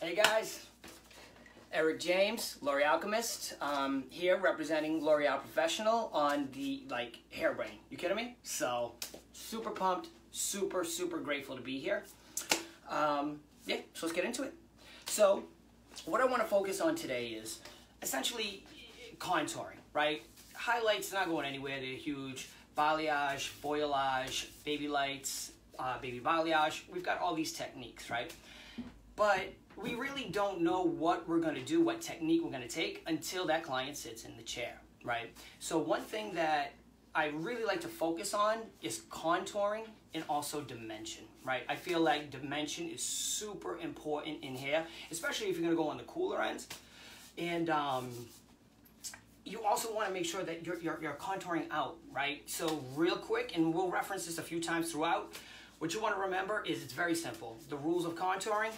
Hey guys, Eric James, L'Oreal Alchemist, here representing L'Oreal Professional on the hairbrain. You kidding me? So super pumped, super grateful to be here. Yeah, so let's get into it. So what I want to focus on today is essentially contouring, right? Highlights not going anywhere, they're huge. Balayage, Foilyage, baby lights, baby balayage. We've got all these techniques, right? But we really don't know what we're going to do, what technique we're going to take until that client sits in the chair, right? So one thing that I really like to focus on is contouring and also dimension, right? I feel like dimension is super important in hair, especially if you're going to go on the cooler ends. And you also want to make sure that you're contouring out, right? So real quick, and we'll reference this a few times throughout, what you want to remember is it's very simple. The rules of contouring: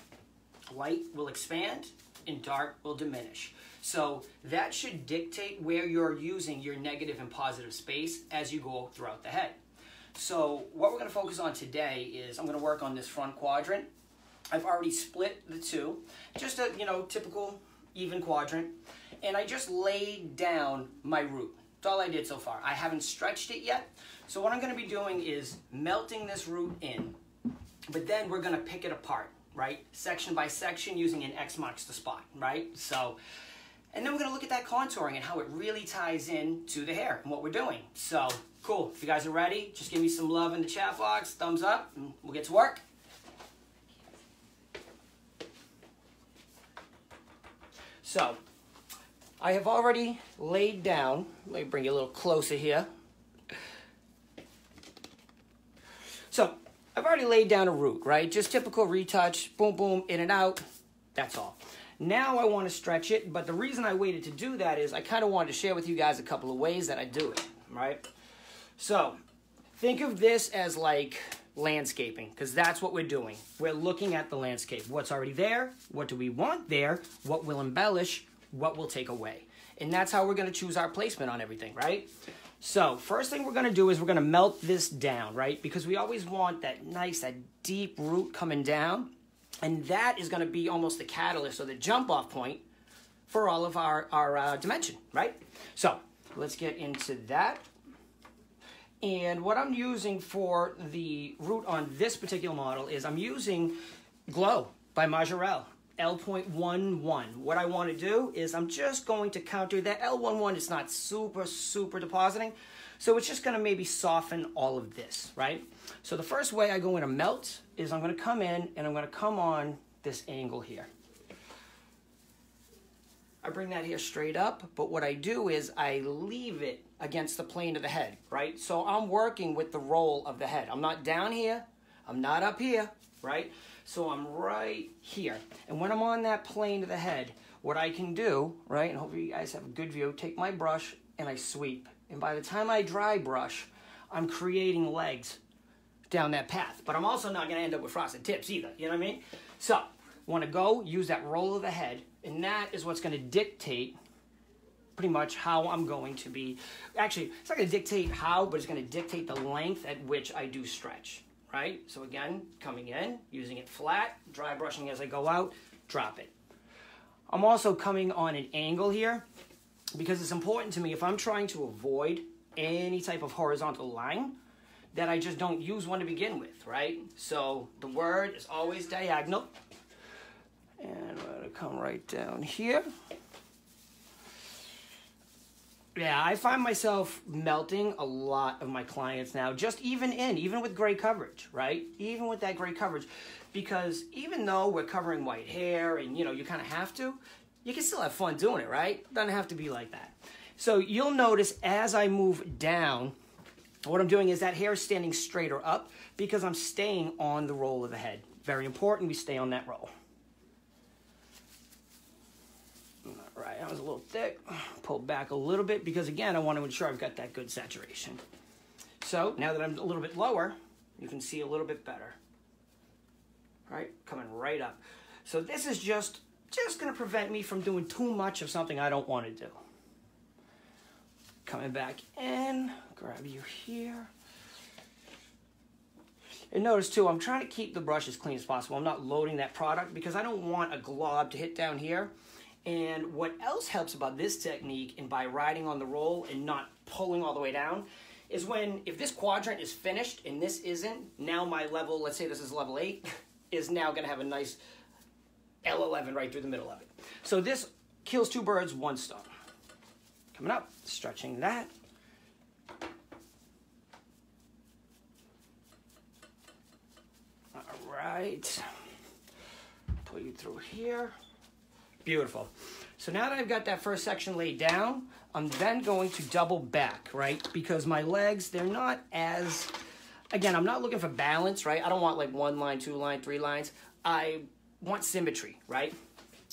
light will expand and dark will diminish. So that should dictate where you're using your negative and positive space as you go throughout the head. So what we're going to focus on today is I'm going to work on this front quadrant. I've already split the two, just a typical even quadrant, and I just laid down my root. That's all I did so far. I haven't stretched it yet. So what I'm going to be doing is melting this root in, but then we're going to pick it apart, right? Section by section using an X marks the spot, right? So, and then we're going to look at that contouring and how it really ties in to the hair and what we're doing. So, cool. If you guys are ready, just give me some love in the chat box, thumbs up, and we'll get to work. So, I have already laid down, let me bring you a little closer here. So, I've already laid down a root, right? Just typical retouch, boom, boom, in and out, that's all. Now I want to stretch it, but the reason I waited to do that is I kind of wanted to share with you guys a couple of ways that I do it, right? So, think of this as like landscaping, because that's what we're doing. We're looking at the landscape. What's already there? What do we want there? What will embellish? What will take away? And that's how we're going to choose our placement on everything, right? So first thing we're going to do is we're going to melt this down, right? Because we always want that nice, that deep root coming down. And that is going to be almost the catalyst or the jump off point for all of our dimension, right? So let's get into that. And what I'm using for the root on this particular model is I'm using Glow by Majorelle. L.11. What I want to do is I'm just going to counter that. L11 is not super depositing, so it's just going to maybe soften all of this, right? So the first way I go in a melt is I'm going to come in and I'm going to come on this angle here. I bring that here straight up, but what I do is I leave it against the plane of the head, right? So I'm working with the roll of the head. I'm not down here, I'm not up here, right? So I'm right here. And when I'm on that plane of the head, what I can do, right, and hopefully you guys have a good view, take my brush and I sweep. And by the time I dry brush, I'm creating legs down that path. But I'm also not going to end up with frosted tips either, you know what I mean? So, want to go, use that roll of the head, and that is what's going to dictate pretty much how I'm going to be. Actually, it's not going to dictate how, but it's going to dictate the length at which I do stretch. Right? So again, coming in, using it flat, dry brushing as I go out, drop it. I'm also coming on an angle here because it's important to me if I'm trying to avoid any type of horizontal line that I just don't use one to begin with, right? So the word is always diagonal. And I'm going to come right down here. Yeah, I find myself melting a lot of my clients now, just even with gray coverage, right? Even with that gray coverage, because even though we're covering white hair and, you kind of have to, you can still have fun doing it, right? Doesn't have to be like that. So you'll notice as I move down, what I'm doing is that hair is standing straighter up because I'm staying on the roll of the head. Very important, we stay on that roll. All right, that was a little thick. Pull back a little bit because, again, I want to ensure I've got that good saturation. So now that I'm a little bit lower, you can see a little bit better. All right, coming right up. So this is just going to prevent me from doing too much of something I don't want to do. Coming back in, grab you here. And notice too, I'm trying to keep the brush as clean as possible. I'm not loading that product because I don't want a glob to hit down here. And what else helps about this technique, and by riding on the roll and not pulling all the way down, is if this quadrant is finished and this isn't, now my level, let's say this is level 8, is now going to have a nice L11 right through the middle of it. So this kills two birds, one stone. Coming up, stretching that. All right. Put you through here. Beautiful. So now that I've got that first section laid down, I'm then going to double back, right? Because my legs, they're not as, again, I'm not looking for balance, right? I don't want like 1 line, 2 line, 3 lines. I want symmetry, right?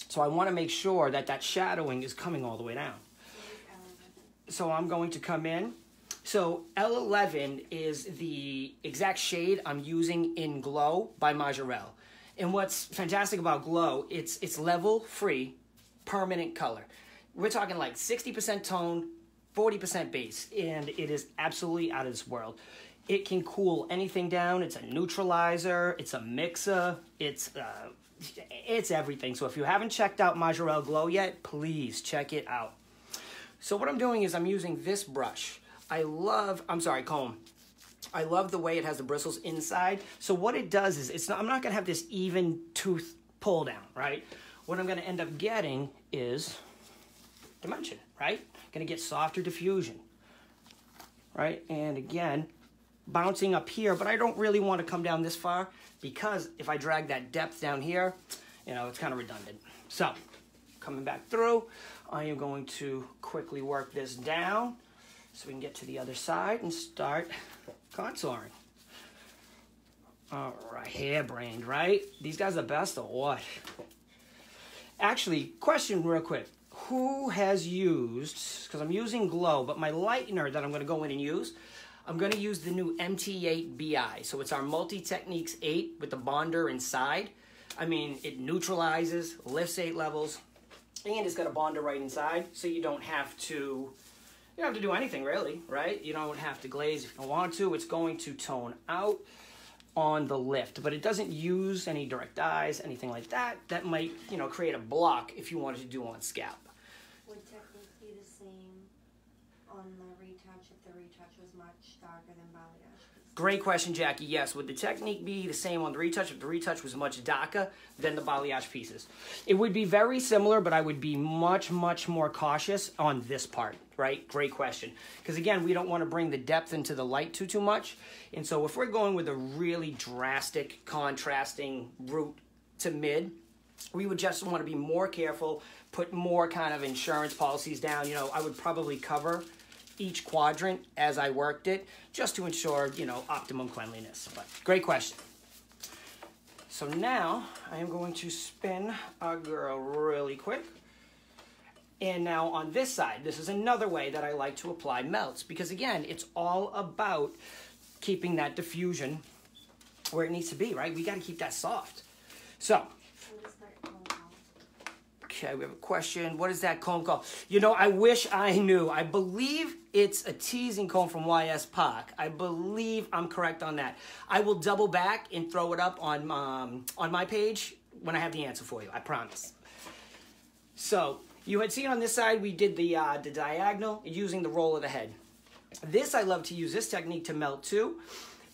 So I want to make sure that that shadowing is coming all the way down. So I'm going to come in. So L11 is the exact shade I'm using in Glow by Majorelle. And what's fantastic about Glow, it's level free, permanent color. We're talking like 60% tone, 40% base, and it is absolutely out of this world. It can cool anything down. It's a neutralizer, it's a mixer, it's everything. So if you haven't checked out Majorelle Glow yet, please check it out. So what I'm doing is I'm using this brush. Comb. I love the way it has the bristles inside. So what it does is, I'm not gonna have this even tooth pull down, right? What I'm gonna end up getting is dimension, right? Gonna get softer diffusion, right? And again, bouncing up here, but I don't really wanna come down this far because if I drag that depth down here, you know, it's kind of redundant. So, coming back through, I am going to quickly work this down so we can get to the other side and start contouring. All right, harebrained, right? These guys are the best or what? Actually, question real quick. Who has used, because I'm using Glow, but my lightener that I'm gonna go in and use, I'm gonna use the new MT8 BI. So it's our Multi-Techniques 8 with the bonder inside. I mean, it neutralizes, lifts 8 levels, and it's got a bonder right inside, so you don't have to do anything really, right? You don't have to glaze if you don't want to. It's going to tone out on the lift, but it doesn't use any direct dyes, anything like that. That might, create a block if you wanted to do on scalp. Would technique be the same on the retouch if the retouch was much darker than balayage? Great question, Jackie. Yes, would the technique be the same on the retouch if the retouch was much darker than the balayage pieces? It would be very similar, but I would be much, much more cautious on this part, right? Great question. Because again, we don't want to bring the depth into the light too much. And so if we're going with a really drastic contrasting root to mid, we would just want to be more careful, put more kind of insurance policies down. I would probably cover each quadrant as I worked it, just to ensure, optimum cleanliness. But great question. So now I am going to spin our girl really quick. And now on this side, this is another way that I like to apply melts, because again, it's all about keeping that diffusion where it needs to be, right? We got to keep that soft. So, okay, we have a question. What is that comb called? I wish I knew. I believe it's a teasing comb from YS Park. I believe I'm correct on that. I will double back and throw it up on my page when I have the answer for you. I promise. So, you had seen on this side, we did the diagonal using the roll of the head. This, I love to use this technique to melt too.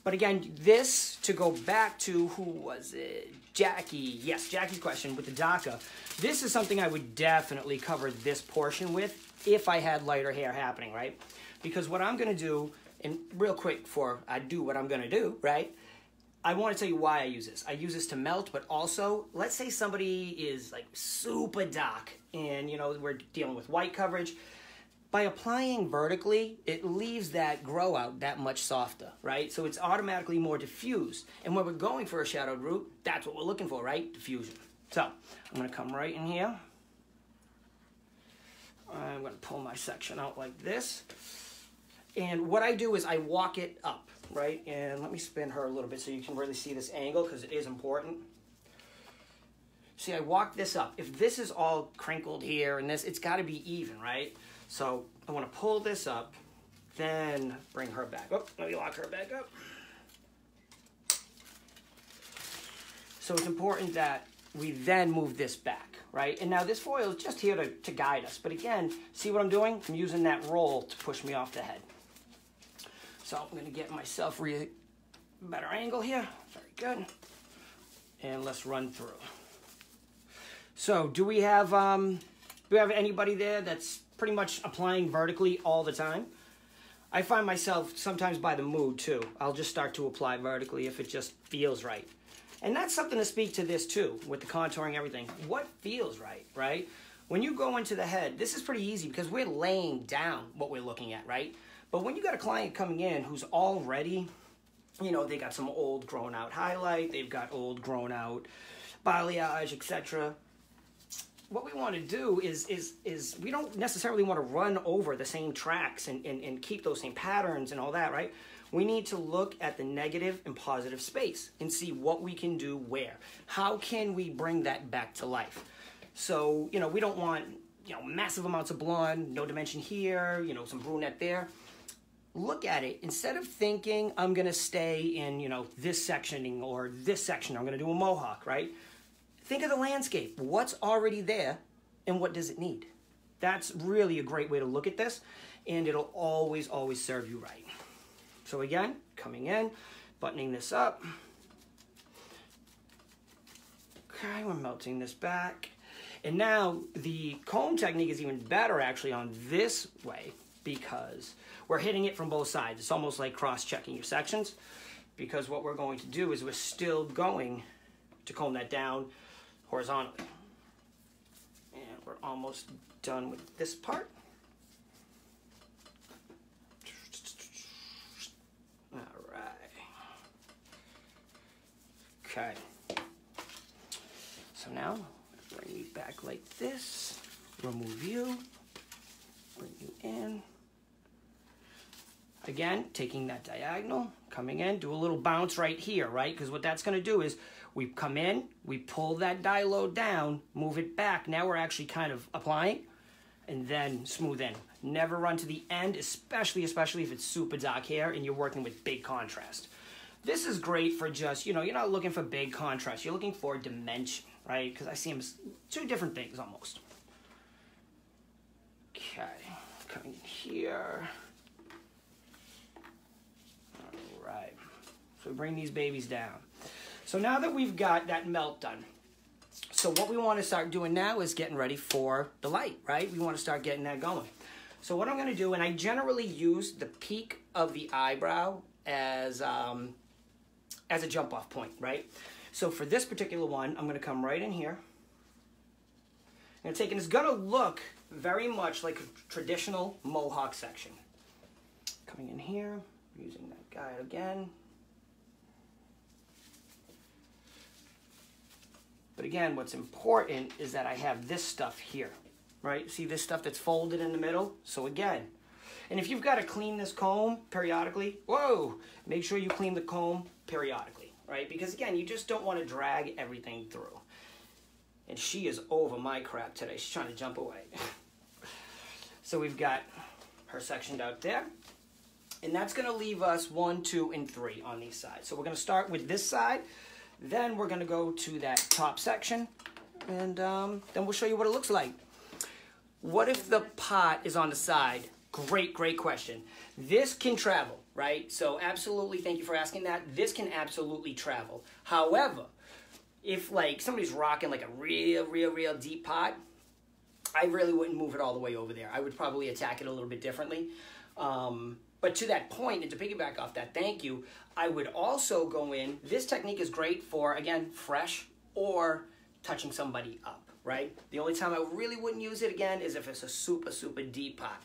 But again, this, to go back to, who was it? Jackie. Yes, Jackie's question with the DACA. This is something I would definitely cover this portion with if I had lighter hair happening, right? Because what I'm going to do, and real quick before I do what I'm going to do, right? I want to tell you why I use this. I use this to melt, but also, let's say somebody is like super dark and, we're dealing with white coverage. By applying vertically, it leaves that grow out that much softer, right? So it's automatically more diffused. And when we're going for a shadowed root, that's what we're looking for, right? Diffusion. So I'm going to come right in here. I'm going to pull my section out like this. And what I do is I walk it up, right? And let me spin her a little bit so you can really see this angle, because it is important. See, I walk this up. If this is all crinkled here and this, it's got to be even, right? So I want to pull this up, then bring her back. Oh, let me lock her back up. So it's important that we then move this back, right? And now this foil is just here to guide us. But again, see what I'm doing? I'm using that roll to push me off the head. So I'm going to get myself a better angle here. Very good. And let's run through. So do we have anybody there that's pretty much applying vertically all the time? I find myself sometimes by the mood too. I'll just start to apply vertically if it just feels right. And that's something to speak to this too, with the contouring, everything. What feels right, right? When you go into the head, this is pretty easy because we're laying down what we're looking at, right? But when you got a client coming in who's already, you know, they got some old grown out highlight, they've got old grown out balayage, etc. What we want to do is we don't necessarily want to run over the same tracks and keep those same patterns and all that, right? We need to look at the negative and positive space and see what we can do where. How can we bring that back to life? So, you know, we don't want, you know, massive amounts of blonde, no dimension here, you know, some brunette there. Look at it. Instead of thinking, I'm going to stay in, you know, this sectioning or this section, I'm going to do a mohawk, right? Think of the landscape. What's already there and what does it need? That's really a great way to look at this, and it'll always, always serve you right. So again, coming in, buttoning this up. Okay, we're melting this back. And now the comb technique is even better actually on this way because we're hitting it from both sides. It's almost like cross-checking your sections because what we're going to do is we're still going to comb that down horizontally. And we're almost done with this part. All right. Okay. So now, bring you back like this. Remove you. Bring you in. Again, taking that diagonal, coming in, do a little bounce right here, right? Because what that's going to do is we come in, we pull that die load down, move it back. Now we're actually kind of applying and then smooth in. Never run to the end, especially if it's super dark hair and you're working with big contrast. This is great for just, you know, you're not looking for big contrast. You're looking for dimension, right? Because I see them as two different things almost. Okay, coming in here. All right, so bring these babies down. So now that we've got that melt done, so what we want to start doing now is getting ready for the light, right? We want to start getting that going. So what I'm going to do, and I generally use the peak of the eyebrow as a jump off point, right? So for this particular one, I'm going to come right in here. And it's going to look very much like a traditional mohawk section. Coming in here, using that guide again. But again, what's important is that I have this stuff here, right? See this stuff that's folded in the middle? So again, and if you've got to clean this comb periodically, whoa, make sure you clean the comb periodically, right? Because again, you just don't want to drag everything through. And she is over my crap today. She's trying to jump away. So we've got her sectioned out there. And that's going to leave us 1, 2, and 3 on these sides. So we're going to start with this side. Then we're going to go to that top section. And then we'll show you what it looks like. What if the pot is on the side? Great, great question. This can travel, right? So absolutely, thank you for asking that. This can absolutely travel. However, if like somebody's rocking like a real deep pot, I really wouldn't move it all the way over there. I would probably attack it a little bit differently. But to that point, and to piggyback off that, thank you, I would also go in. This technique is great for, again, fresh or touching somebody up, right? The only time I really wouldn't use it, again, is if it's a super deep pot.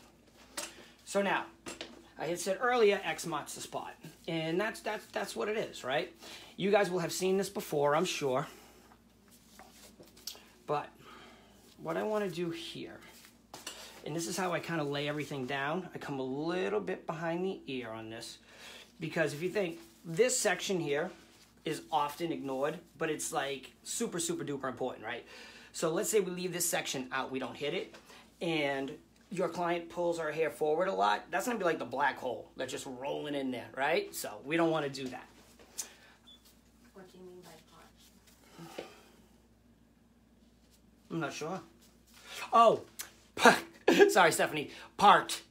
So now, I had said earlier, X marks the spot. And that's what it is, right? You guys will have seen this before, I'm sure. But what I want to do here, and this is how I kind of lay everything down. I come a little bit behind the ear on this. Because if you think, this section here is often ignored, but it's like super duper important, right? So let's say we leave this section out, we don't hit it, and your client pulls our hair forward a lot. That's going to be like the black hole that's just rolling in there, right? So we don't want to do that. What do you mean by I'm not sure. Oh, sorry, Stephanie. Part.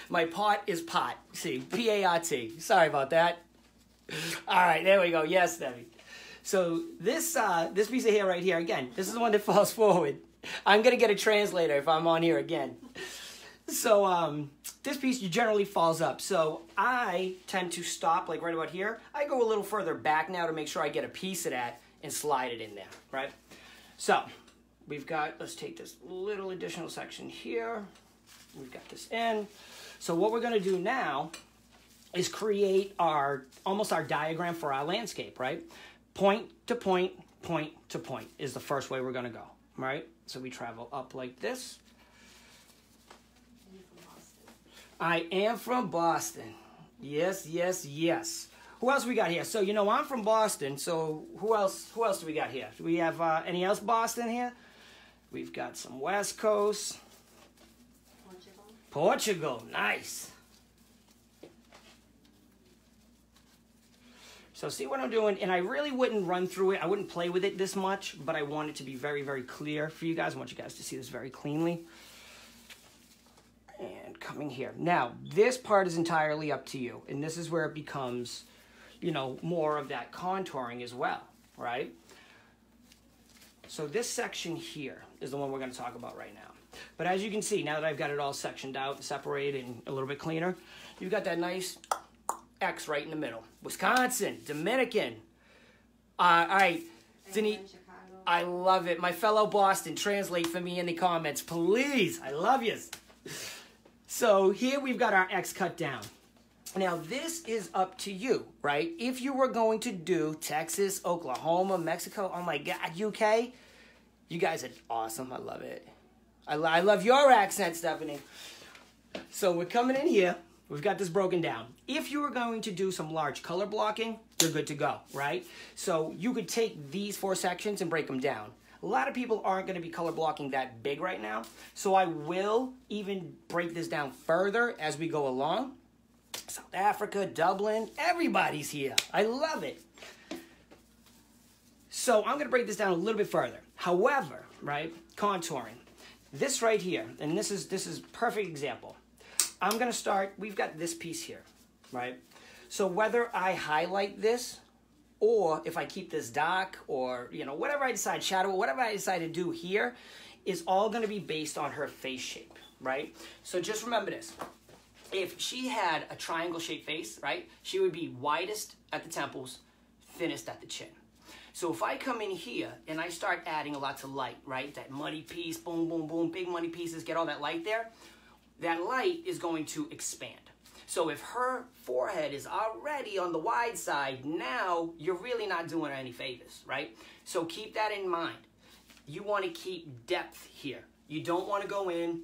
My part is pot. See, P-A-R-T. Sorry about that. All right, there we go. Yes, Stephanie. So this piece of hair right here, again, this is the one that falls forward. I'm going to get a translator if I'm on here again. So this piece generally falls up. So I tend to stop like right about here. I go a little further back now to make sure I get a piece of that and slide it in there, right? So we've got, let's take this little additional section here. We've got this in. So what we're going to do now is create almost our diagram for our landscape, right? Point to point, point to point is the first way we're going to go, right? So we travel up like this. I am from Boston. Yes, yes, yes. Who else we got here? So, you know, I'm from Boston, so who else do we got here? Do we have any else Boston here? We've got some West Coast. Portugal, nice. So see what I'm doing, and I really wouldn't run through it. I wouldn't play with it this much, but I want it to be very, very clear for you guys. I want you guys to see this very cleanly. And coming here. Now, this part is entirely up to you, and this is where it becomes, you know, more of that contouring as well, right? So this section here is the one we're going to talk about right now. But as you can see, now that I've got it all sectioned out, separated, and a little bit cleaner, you've got that nice X right in the middle. Wisconsin, Dominican. All right, Denise, I love it. My fellow Boston, translate for me in the comments, please. I love you. So here we've got our X cut down. Now this is up to you, right? If you were going to do Texas, Oklahoma, Mexico, oh my God, UK, you guys are awesome. I love it. I love your accent, Stephanie. So we're coming in here. We've got this broken down. If you were going to do some large color blocking, you're good to go, right? So you could take these 4 sections and break them down. A lot of people aren't going to be color blocking that big right now. So I will even break this down further as we go along. South Africa, Dublin, everybody's here. I love it. So I'm going to break this down a little bit further. However, right, contouring. This right here, and this is perfect example. I'm going to start, we've got this piece here, right? So whether I highlight this or if I keep this dark or, you know, whatever I decide, shadow, whatever I decide to do here is all going to be based on her face shape, right? So just remember this. If she had a triangle-shaped face, right, she would be widest at the temples, thinnest at the chin. So if I come in here and I start adding a lot of light, right, that muddy piece, boom, boom, boom, big muddy pieces, get all that light there, that light is going to expand. So if her forehead is already on the wide side, now you're really not doing her any favors, right? So keep that in mind. You want to keep depth here. You don't want to go in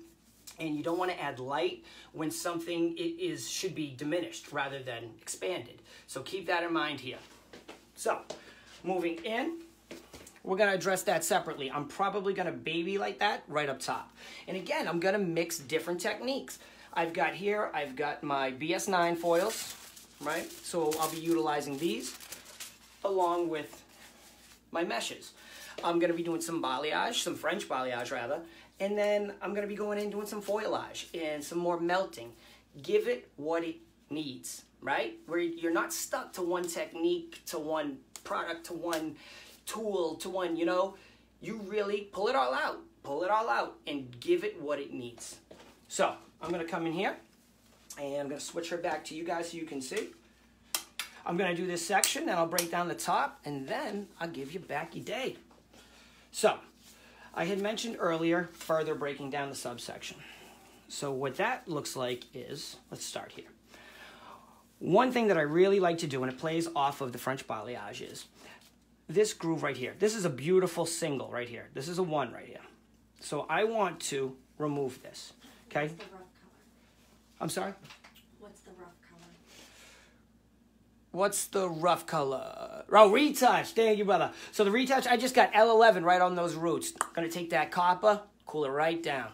and you don't want to add light when something should be diminished rather than expanded. So keep that in mind here. So moving in, we're going to address that separately. I'm probably going to baby like that right up top. And again, I'm going to mix different techniques. I've got my BS9 foils, right? So I'll be utilizing these along with my meshes. I'm going to be doing some balayage, some French balayage rather, and then I'm going to be going in doing some foilyage and some more melting. Give it what it needs, right? Where you're not stuck to one technique, to one product, to one tool, to one, you know, you really pull it all out and give it what it needs. So I'm going to come in here and I'm going to switch her back to you guys so you can see. I'm going to do this section and I'll break down the top and then I'll give you back your day. So I had mentioned earlier further breaking down the subsection. So what that looks like is, let's start here. One thing that I really like to do, and it plays off of the French balayage, is this groove right here. This is a beautiful single right here. This is a 1 right here. So I want to remove this, okay? What's the rough color? I'm sorry? What's the rough color? What's the rough color? Oh, retouch. Thank you, brother. So the retouch, I just got L11 right on those roots. Gonna take that copper, cool it right down.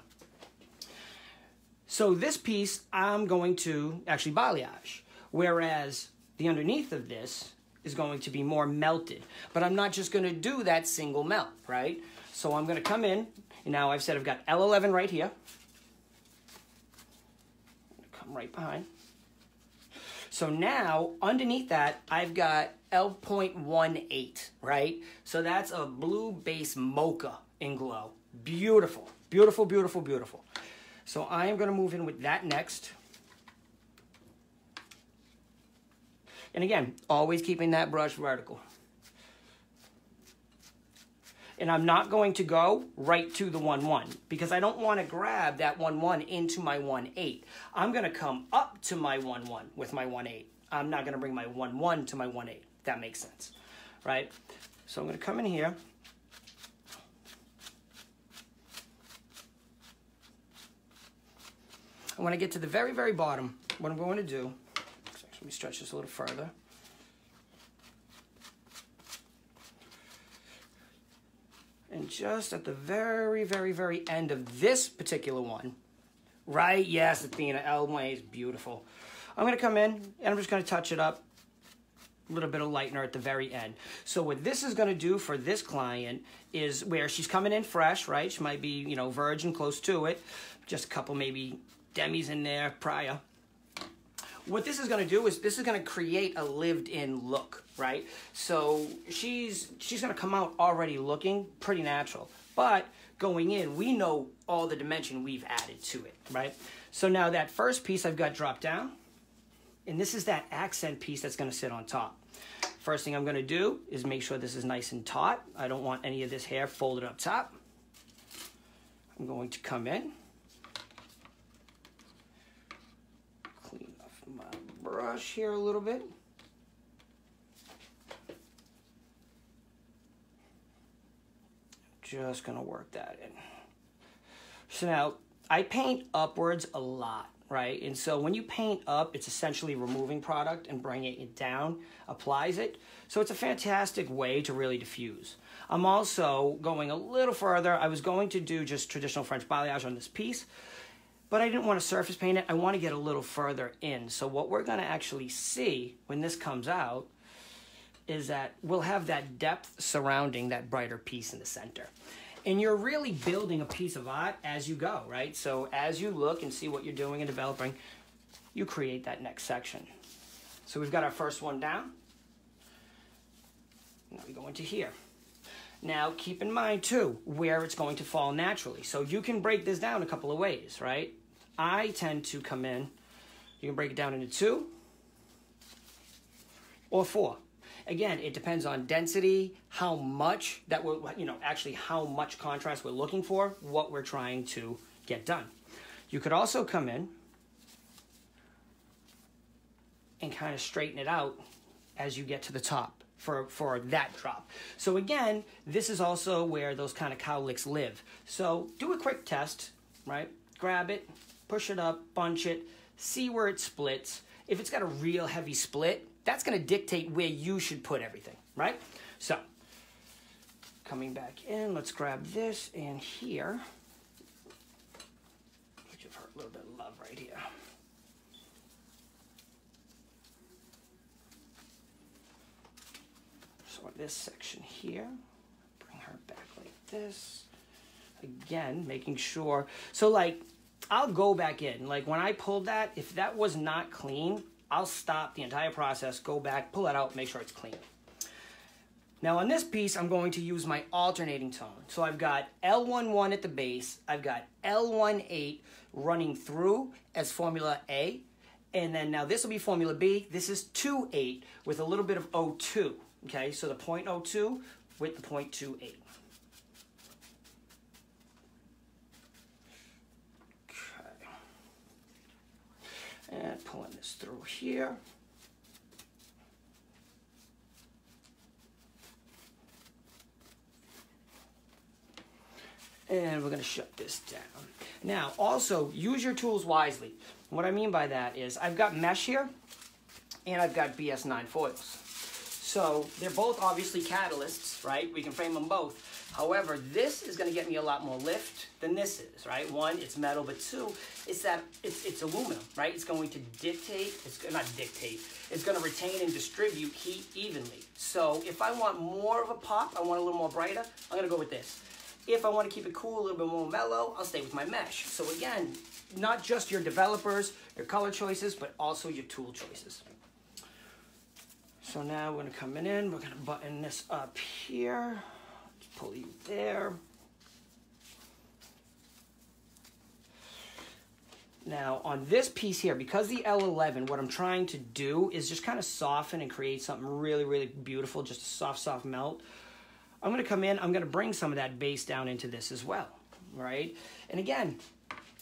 So this piece, I'm going to actually balayage. Whereas the underneath of this is going to be more melted. But I'm not just going to do that single melt, right? So I'm going to come in, and now I've said I've got L11 right here. Come right behind. So now, underneath that, I've got L.18, right? So that's a blue base mocha in glow. Beautiful, beautiful, beautiful, beautiful. So I am going to move in with that next. And again, always keeping that brush vertical. And I'm not going to go right to the 1-1 because I don't want to grab that 1-1 into my 1-8. I'm going to come up to my 1-1 with my 1-8. I'm not going to bring my 1-1 to my 1-8. That makes sense, right? So I'm going to come in here. And when I get to the very, very bottom, what I'm going to do, let me stretch this a little further. And just at the very, very, very end of this particular one, right? Yes, Athena, Elway is beautiful. I'm going to come in, and I'm just going to touch it up. A little bit of lightener at the very end. So what this is going to do for this client is where she's coming in fresh, right? She might be, you know, virgin, close to it. Just a couple maybe demis in there prior. What this is going to do is this is going to create a lived-in look, right? So she's going to come out already looking pretty natural. But going in, we know all the dimension we've added to it, right? So now that first piece I've got dropped down, and this is that accent piece that's going to sit on top. First thing I'm going to do is make sure this is nice and taut. I don't want any of this hair folded up top. I'm going to come in. Clean off my brush here a little bit. Just going to work that in. So now, I paint upwards a lot, right? And so when you paint up, it's essentially removing product and bringing it down, applies it. So it's a fantastic way to really diffuse. I'm also going a little further. I was going to do just traditional French balayage on this piece, but I didn't want to surface paint it. I want to get a little further in. So what we're going to actually see when this comes out is that we'll have that depth surrounding that brighter piece in the center. And you're really building a piece of art as you go, right? So as you look and see what you're doing and developing, you create that next section. So we've got our first one down. Now we go into here. Now keep in mind too, where it's going to fall naturally. So you can break this down a couple of ways, right? I tend to come in, you can break it down into 2 or 4. Again, it depends on density, how much that we're, actually how much contrast we're looking for, what we're trying to get done. You could also come in and kind of straighten it out as you get to the top for that drop. So again, this is also where those kind of cowlicks live. So do a quick test, right? Grab it, push it up, bunch it, see where it splits. If it's got a real heavy split, that's going to dictate where you should put everything, right? So, coming back in, let's grab this and here. Give her a little bit of love right here. So in this section here, bring her back like this. Again, making sure. So like, I'll go back in. Like when I pulled that, if that was not clean, I'll stop the entire process, go back, pull it out, make sure it's clean. Now on this piece, I'm going to use my alternating tone. So I've got L11 at the base, I've got L18 running through as formula A, and then now this will be formula B. This is 2-8 with a little bit of 02, okay? So the 0.02 with the 0.28. And pulling this through here. And we're going to shut this down. Now, also, use your tools wisely. What I mean by that is I've got mesh here, and I've got BS9 foils. So they're both obviously catalysts, right? We can frame them both. However, this is going to get me a lot more lift than this is, right? One, it's metal, but two, it's aluminum, right? It's going to dictate, it's going to retain and distribute heat evenly. So if I want more of a pop, I want a little more brighter, I'm going to go with this. If I want to keep it cool, a little bit more mellow, I'll stay with my mesh. So again, not just your developers, your color choices, but also your tool choices. So now we're going to come in, we're going to button this up here. Pull you there. Now on this piece here, because the L11, what I'm trying to do is just kind of soften and create something really, really beautiful, just a soft melt. I'm going to come in, I'm going to bring some of that base down into this as well, right? And again,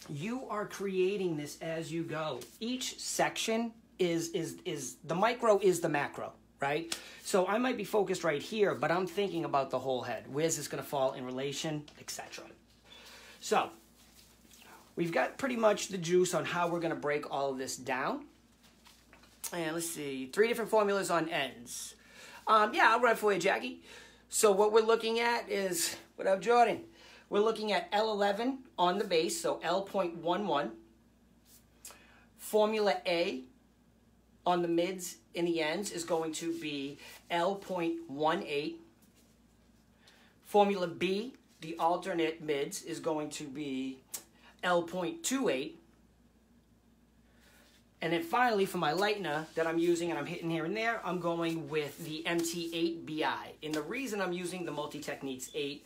you are creating this as you go. Each section is the micro is the macro. Right? So I might be focused right here, but I'm thinking about the whole head. Where's this going to fall in relation, etc. So we've got pretty much the juice on how we're going to break all of this down. And let's see, 3 different formulas on ends. Yeah, I'll run for you, Jackie. So what we're looking at is, what up, Jordan? We're looking at L11 on the base, so L.11. Formula A on the mids in the ends is going to be L.18. Formula B, the alternate mids, is going to be L.28. And then finally, for my lightener that I'm using and I'm hitting here and there, I'm going with the MT8BI. And the reason I'm using the Multi-Techniques 8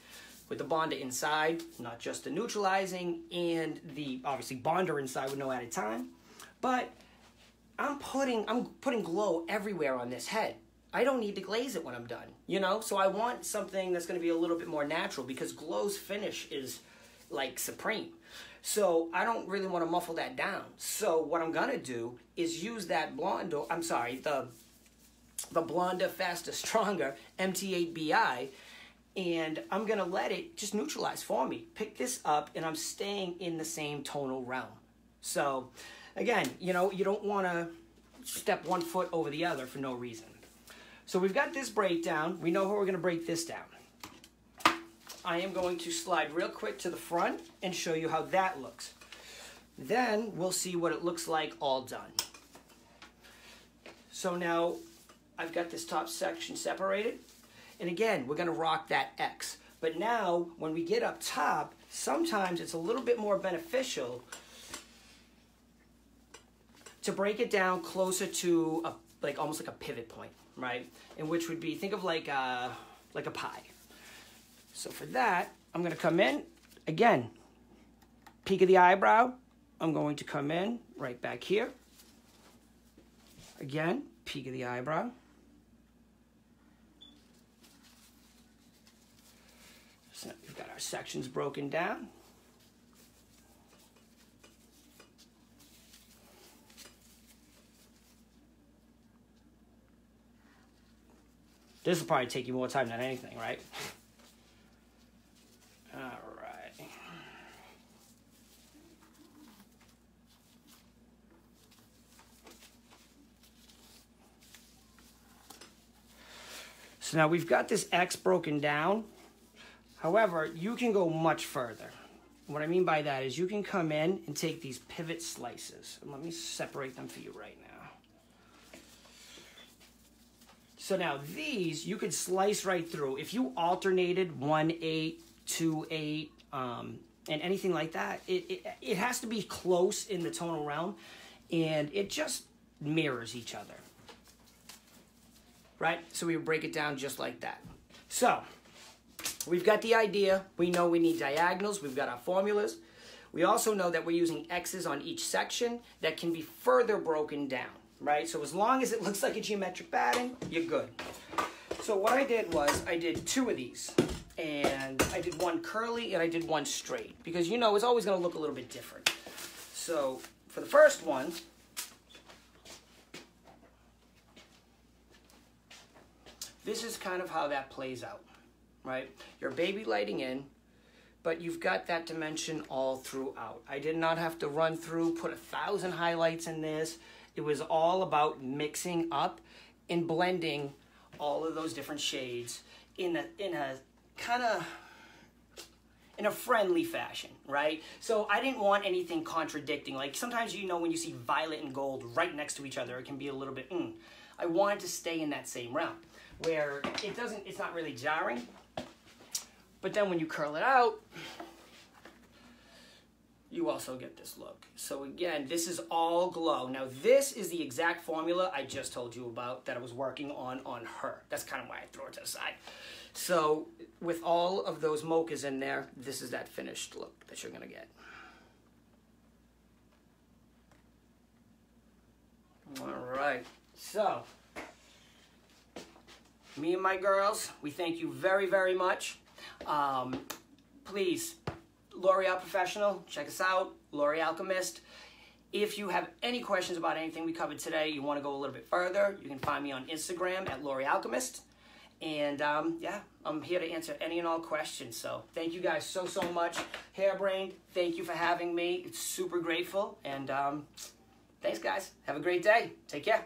with the bonder inside, not just the neutralizing and the, obviously, bonder inside with no added time, but I'm putting glow everywhere on this head. I don't need to glaze it when I'm done, you know? So I want something that's going to be a little bit more natural because glow's finish is like supreme. So I don't really want to muffle that down. So what I'm going to do is use that Blondo, I'm sorry, the Blonda Faster Stronger MT8BI, and I'm going to let it just neutralize for me. Pick this up, and I'm staying in the same tonal realm. So again, you know, you don't want to step one foot over the other for no reason. So we've got this breakdown. We know how we're going to break this down. I am going to slide real quick to the front and show you how that looks. Then we'll see what it looks like all done. So now I've got this top section separated. And again, we're going to rock that X. But now when we get up top, sometimes it's a little bit more beneficial to break it down closer to almost like a pivot point, right? And which would be, think of like a pie. So for that, I'm going to come in, again, peak of the eyebrow. I'm going to come in right back here. Again, peak of the eyebrow. So we've got our sections broken down. This will probably take you more time than anything, right? All right. So now we've got this X broken down. However, you can go much further. What I mean by that is you can come in and take these pivot slices. And let me separate them for you right now. So now these, you could slice right through. If you alternated 1/8, 2/8, and anything like that, it has to be close in the tonal realm, and it just mirrors each other. Right? So we would break it down just like that. So we've got the idea. We know we need diagonals. We've got our formulas. We also know that we're using X's on each section that can be further broken down. Right? So as long as it looks like a geometric pattern, you're good. So what I did was I did 2 of these. And I did one curly and I did one straight. Because, you know, it's always going to look a little bit different. So for the first one, this is kind of how that plays out. Right? You're baby lighting in, but you've got that dimension all throughout. I did not have to run through, put 1,000 highlights in this. It was all about mixing up and blending all of those different shades in a kind of in a friendly fashion, right? So I didn't want anything contradicting. Like sometimes, you know, when you see violet and gold right next to each other, it can be a little bit, I wanted to stay in that same realm where it's not really jarring. But then when you curl it out, you also get this look. So again, this is all glow. Now this is the exact formula I just told you about that I was working on her. That's kind of why I throw it to the side. So with all of those mochas in there, this is that finished look that you're gonna get. All right, so me and my girls, we thank you very, very much. Please, L'Oreal Professional, check us out, L'Oreal Alchemist. If you have any questions about anything we covered today, you want to go a little bit further, you can find me on Instagram at L'Oreal Alchemist. And yeah, I'm here to answer any and all questions. So thank you guys so, so much. Hairbrained, thank you for having me. It's super grateful. And thanks, guys. Have a great day. Take care.